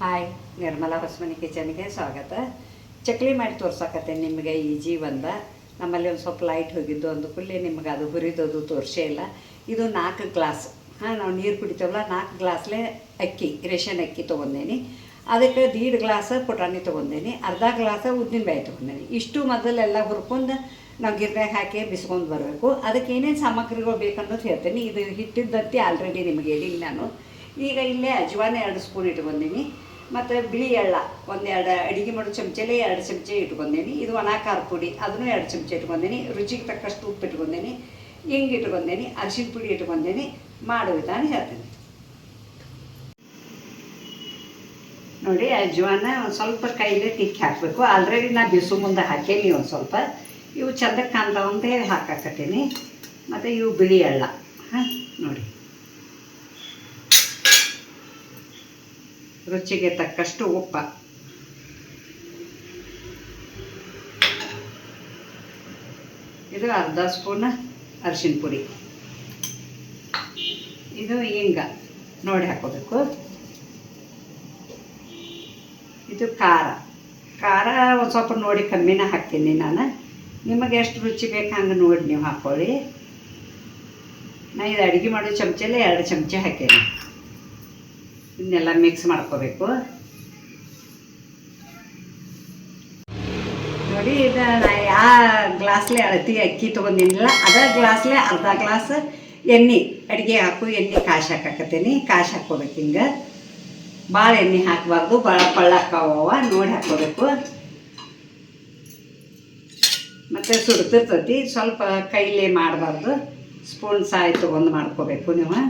Hi, Nirmala Hosamani ಕಿಚನ್ಗೆ ಸ್ವಾಗತ. ಚಕ್ಲಿ ಮಾಡಿ ತೋರ್ಸಕತ್ತೆ ನಿಮಗೆ ಈಜಿ ಒಂದ. ನಮ್ಮಲ್ಲಿ ಒಂದು ಸ್ವಲ್ಪ ಲೈಟ್ ಹೋಗಿದ್ದು ಒಂದು ಕುಲ್ಲಿ ನಿಮ್ಗೆ ಅದು ಹುರಿದೋದು ತೋರಿಸೇ ಇಲ್ಲ. ಇದು 4 ಗ್ಲಾಸ್ ನಾವು ನೀರು ಕುಡಿತೇವಲ್ಲ, 4 ಗ್ಲಾಸ್ಲೆ ಅಕ್ಕಿ, ರೇಷನ್ ಅಕ್ಕಿ ತೊಗೊಂಡೇನಿ. ಅದಕ್ಕೆ 1.5 ಗ್ಲಾಸ್ ಪುಟಾಣಿ ತೊಗೊಂಡೇನಿ, ಅರ್ಧ ಗ್ಲಾಸ್ ಉದ್ದಿನಬೇಳೆ ತೊಗೊಂಡೇನಿ. ಇಷ್ಟು ಮೊದಲೆಲ್ಲ ಹುರ್ಕೊಂಡು ನಾವು ಗಿರ್ನ್ಯಾಗ ಹಾಕಿ ಬಿಸ್ಕೊಂಡು ಬರಬೇಕು. ಅದಕ್ಕೆ ಏನೇನು ಸಾಮಗ್ರಿಗಳು ಬೇಕನ್ನೋದು ಹೇಳ್ತೇನೆ. ಇದು ಹಿಟ್ಟಿದ್ದತ್ತಿ ಆಲ್ರೆಡಿ ನಿಮಗೆ ಹೇಳಿನಿ ನಾನು. ಈಗ ಇಲ್ಲೇ ಅಜ್ವಾನ 2 ಸ್ಪೂನ್ ಇಟ್ಕೊಂಡೀನಿ, ಮತ್ತು ಬಿಳಿ ಎಳ್ಳ 1-2 ಅಡುಗೆ ಮಾಡೋ ಚಮಚೆಲೆ 2 ಚಮಚೆ ಇಟ್ಕೊಂಡೇನಿ. ಇದು ಒಣ ಖಾರ ಪುಡಿ, ಅದನ್ನು 2 ಚಮಚೆ ಇಟ್ಕೊಂಡೇನಿ. ರುಚಿಗೆ ತಕ್ಕಷ್ಟು ಉಪ್ಪು ಇಟ್ಕೊಂಡೇನಿ, ಹಿಂಗೆ ಇಟ್ಕೊಂಡೇನಿ, ಅರಿಶಿನ ಪುಡಿ ಇಟ್ಕೊಂಡೇನಿ. ಮಾಡೋ ವಿಧಾನ ಹೇಳ್ತೇನೆ ನೋಡಿ. ಅಜ್ವಾನ ಒಂದು ಸ್ವಲ್ಪ ಕೈಲೇ ತಿಕ್ಕಿ ಹಾಕಬೇಕು. ಆಲ್ರೆಡಿ ನಾ ಬಿಸು ಮುಂದೆ ಹಾಕೇನಿ ಒಂದು ಸ್ವಲ್ಪ. ಇವು ಚಂದಕ್ಕೆ ಕಾಣ್ತಾವಂತ ಹೇಳಿ ಹಾಕಾಕತ್ತೀನಿ. ಮತ್ತು ಇವು ಬಿಳಿ ಎಳ್ಳ ನೋಡಿ, ರುಚಿಗೆ ತಕ್ಕಷ್ಟು ಉಪ್ಪ, ಇದು ಅರ್ಧ ಸ್ಪೂನ್ ಅರಿಶಿನ ಪುಡಿ, ಇದು ಹಿಂಗ ನೋಡಿ ಹಾಕೋಬೇಕು. ಇದು ಖಾರ ಒಂದು ಸ್ವಲ್ಪ ನೋಡಿ ಕಮ್ಮಿನ ಹಾಕ್ತೀನಿ ನಾನು. ನಿಮಗೆ ಎಷ್ಟು ರುಚಿ ಬೇಕು ಹಂಗೆ ನೋಡಿ ನೀವು ಹಾಕ್ಕೊಳ್ಳಿ. ನಾ ಇದು ಅಡುಗೆ ಮಾಡೋ ಚಮಚೆಲೆ 2 ಚಮಚೆ ಹಾಕೇನಿ. ಇದನ್ನೆಲ್ಲ ಮಿಕ್ಸ್ ಮಾಡ್ಕೋಬೇಕು ನೋಡಿ. ಇದು ನಾ ಯಾವ ಗ್ಲಾಸ್ಲೆ ಅಳತಿ ಅಕ್ಕಿ ತೊಗೊಂಡಿನಿಲ್ಲ, ಅದೇ ಗ್ಲಾಸ್ಲೆ ಅರ್ಧ ಗ್ಲಾಸ್ ಎಣ್ಣೆ, ಅಡುಗೆ ಹಾಕು ಎಣ್ಣೆ ಕಾಶಿ ಹಾಕಾಕತ್ತೀನಿ. ಕಾಶಿ ಹಾಕ್ಕೋಬೇಕು. ಹಿಂಗೆ ಭಾಳ ಎಣ್ಣೆ ಹಾಕಬಾರ್ದು, ಭಾಳ ಪಳ್ಳಕ್ಕಾವ ನೋಡಿ ಹಾಕ್ಕೋಬೇಕು. ಮತ್ತು ಸುಡ್ತಿರ್ತೈತಿ, ಸ್ವಲ್ಪ ಕೈಲೇ ಮಾಡಬಾರ್ದು, ಸ್ಪೂನ್ ಸಾಯಿ ತೊಗೊಂಡು ಮಾಡ್ಕೋಬೇಕು ನೀವು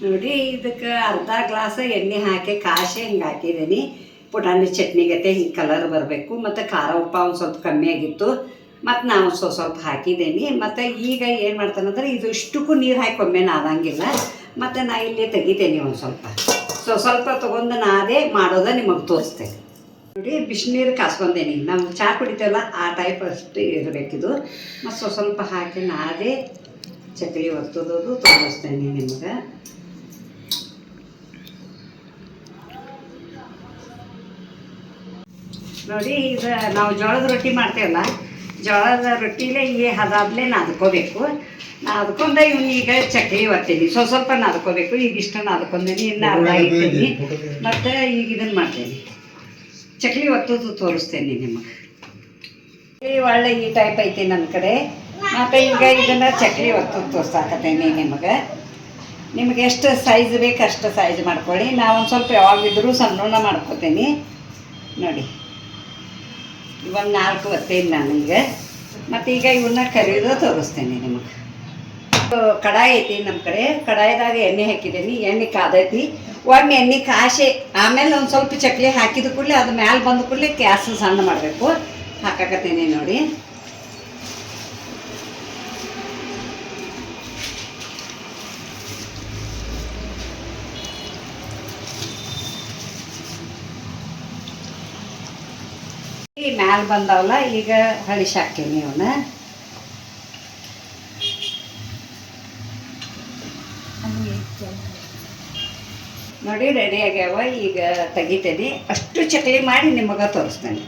ನೋಡಿ. ಇದಕ್ಕೆ ಅರ್ಧ ಗ್ಲಾಸ್ ಎಣ್ಣೆ ಹಾಕಿ ಕಾಶಿ ಹಿಂಗೆ ಹಾಕಿದ್ದೀನಿ. ಪುಟಾಣಿ ಚಟ್ನಿಗತ್ತೆ ಹಿಂಗೆ ಕಲರ್ ಬರಬೇಕು. ಮತ್ತು ಖಾರ ಉಪ್ಪ ಒಂದು ಸ್ವಲ್ಪ ಕಮ್ಮಿ ಆಗಿತ್ತು, ಮತ್ತು ನಾವು ಸ್ವಲ್ಪ ಹಾಕಿದ್ದೀನಿ. ಮತ್ತು ಈಗ ಏನು ಮಾಡ್ತಾನಂದ್ರೆ ಇದು ಇಷ್ಟಕ್ಕೂ ನೀರು ಹಾಕಿ ಒಮ್ಮೆ ನಾದಂಗಿಲ್ಲ. ಮತ್ತು ನಾ ಇಲ್ಲೇ ತೆಗಿತೇನೆ ಒಂದು ಸ್ವಲ್ಪ ತೊಗೊಂಡು ನಾದೇ ಮಾಡೋದ ನಿಮಗೆ ತೋರಿಸ್ತೇನೆ ನೋಡಿ. ಬಿಸಿನೀರು ಕಾಸ್ಕೊಂಡೇನಿ, ನಾವು ಚಹಾ ಕುಡಿತೇವಲ್ಲ ಆ ಟೈಪ್ ಅಷ್ಟು ಇರಬೇಕಿದು. ಮತ್ತು ಸ್ವಲ್ಪ ಹಾಕಿ ನಾದೇ ಚಕ್ಲಿ ಒತ್ತೋದು ತೋರಿಸ್ತೇನೆ ನಿಮಗೆ. ನೋಡಿ, ಇದು ನಾವು ಜೋಳದ ರೊಟ್ಟಿ ಮಾಡ್ತೇವಲ್ಲ, ಜೋಳದ ರೊಟ್ಟಿಲೇ ಈ ಹದಾದ್ಲೇ ನಾದ್ಕೋಬೇಕು. ನಾದ್ಕೊಂಡು ಇವನು ಈಗ ಚಕ್ಲಿ ಒತ್ತೀನಿ. ಸ್ವಲ್ಪ ನಾದ್ಕೋಬೇಕು. ಈಗ ಇಷ್ಟು ನಾದ್ಕೊಂಡೇನಿ, ಇನ್ನು ಅರ್ಧ ಇಡ್ತೀನಿ. ಮತ್ತು ಈಗ ಇದನ್ನು ಮಾಡ್ತೇನೆ, ಚಕ್ಲಿ ಒತ್ತೋದು ತೋರಿಸ್ತೇನೆ ನಿಮಗೆ. ಒಳ್ಳೆ ಈ ಟೈಪ್ ಐತಿ ನನ್ನ ಕಡೆ. ಮತ್ತು ಈಗ ಇದನ್ನು ಚಕ್ಲಿ ಒತ್ತೋದು ತೋರ್ಸಾಕತ್ತೇನೆ ನಿಮಗೆ ಎಷ್ಟು ಸೈಜ್ ಬೇಕು ಅಷ್ಟು ಸೈಜ್ ಮಾಡ್ಕೊಳ್ಳಿ. ನಾವು ಒಂದು ಸ್ವಲ್ಪ ಯಾವಾಗಿದ್ರೂ ಸಣ್ಣ ಮಾಡ್ಕೋತೀನಿ ನೋಡಿ. ಇವಾಗ 4 ಒತ್ತೇನೆ ನಾನು ಈಗ. ಮತ್ತು ಈಗ ಇವನ್ನ ಕರಿಯೋದು ತೋರಿಸ್ತೇನೆ ನಿಮಗೆ. ಕಡಾಯಿ ಐತಿ ನಮ್ಮ ಕಡೆ, ಕಡಾಯಿದಾಗ ಎಣ್ಣೆ ಹಾಕಿದ್ದೀನಿ. ಎಣ್ಣೆ ಕಾದೈತಿ. ಒಮ್ಮೆ ಎಣ್ಣೆ ಕಾಶಿ ಆಮೇಲೆ ಒಂದು ಸ್ವಲ್ಪ ಚಕ್ಲಿ ಹಾಕಿದ ಕೂಡಲೇ ಅದು ಮ್ಯಾಲೆ ಬಂದ ಕೂಡಲೇ ಗ್ಯಾಸ್ ಸಣ್ಣ ಮಾಡಬೇಕು. ಹಾಕಾಕತ್ತೀನಿ ನೋಡಿ. ಈ ಮ್ಯಾಲೆ ಬಂದವಲ್ಲ, ಈಗ ಹಳಿಸಿ ಹಾಕ್ತೀನಿ ಇವನ್ನ ನೋಡಿ. ರೆಡಿ ಆಗ್ಯಾವ. ಈಗ ತೆಗಿತೇನೆ. ಅಷ್ಟು ಚಕ್ಲಿ ಮಾಡಿ ನಿಮಗೆ ತೋರಿಸ್ತೇನೆ.